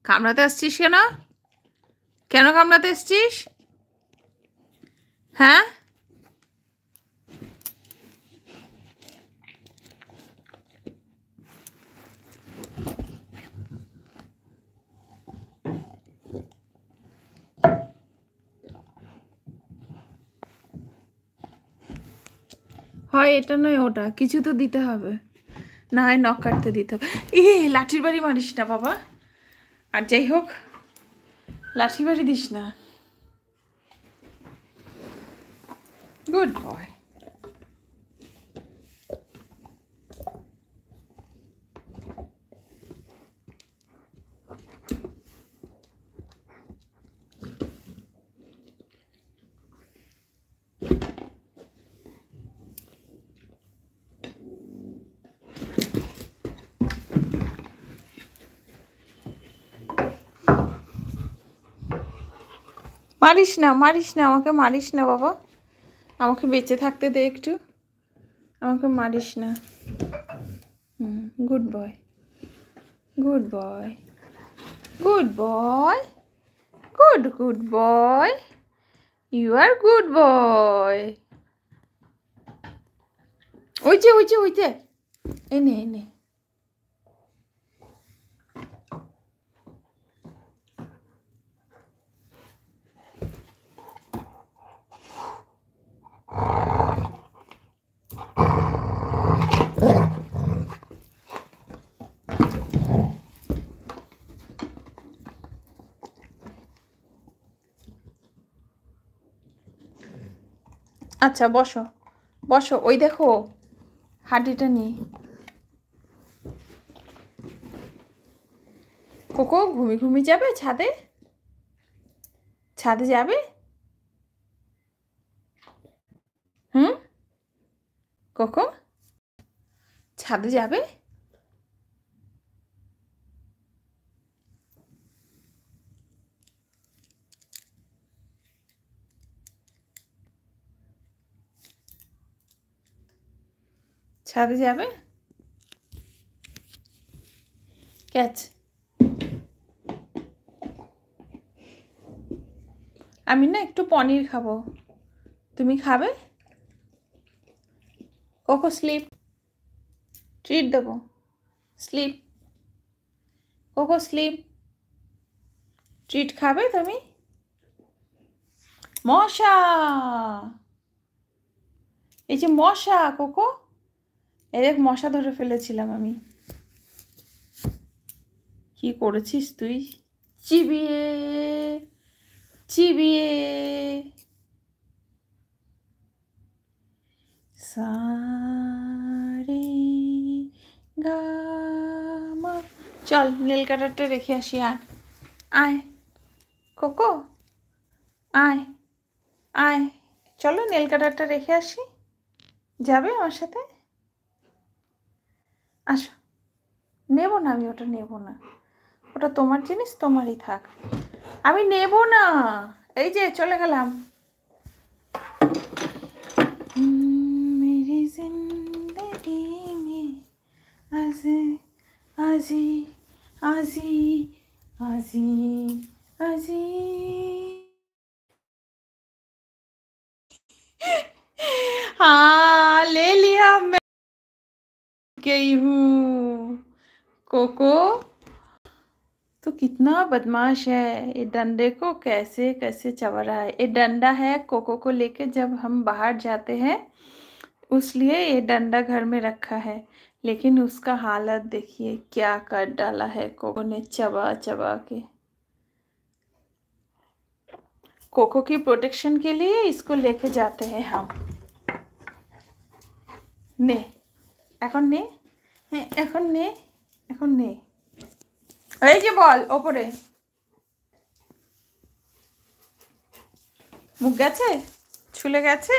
কামড়াতে আসছিস কেন? কেন কামড়াতে এসছিস? হ্যাঁ, হয় এটা নয় ওটা, কিছু তো দিতে হবে, না হয় নখ কাটতে দিতে হবে। লাঠির বাড়ি মারিস না বাবা। আর যাই হোক, লাঠি বাড়ি দিস না। গুড বয়। মারিস না, মারিস না, আমাকে মারিস না বাবা, আমাকে বেঁচে থাকতে দে একটু, আমাকে মারিস না। Good boy, good boy, good boy, good boy, you are good boy. ওই যে ওই যে ওই যে, এনে এনে। আচ্ছা বসো, বসো, ওই দেখো হাঁটিটা নিয়ে। কোকো ঘুমি যাবে ছাদে? ছাদে যাবে? হুম, কোকো ছাদে যাবে? ছাদে যাবে? ক্যাচ। আমি না একটু পনির খাবো, তুমি খাবে? কোকো স্লিপ, ট্রিট দেবো, স্লিপ, কোকো স্লিপ, ট্রিট খাবে তুমি? মশা, এই যে মশা কোকো, এই দেখ মশা ধরে ফেলেছিলাম আমি। কি করেছিস তুই? চিবিয়ে চিবিয়ে। সারে গামা। চল নীল কাটারটা রেখে আসি। আর আয় কোকো, আয় আয়, চলো নীল কাটারটা রেখে আসি। যাবে আমার সাথে? আসো। নেব না, আমি ওটা নেব না, ওটা তোমার জিনিস, তোমারই থাক, আমি নেব না। এই যে চলে গেলাম। मेरी जिंदगी में आजी आजी आजी आजी आजी। हाँ ले लिया, मैं गई हूँ कोको। तो कितना बदमाश है ये, डंडे को कैसे कैसे चबा रहा है। ये डंडा है कोको को लेके जब हम बाहर जाते हैं, उसलिए ये डंडा घर में रखा है, लेकिन उसका हालत देखिए क्या कर डाला है कोको ने, चबा चबा के। कोको की प्रोटेक्शन के लिए इसको लेके जाते हैं हम। নে এখন নে, হ্যাঁ এখন নে, এখন নে। এই যে বল ওপরে, মুখ গেছে, ছুলে গেছে।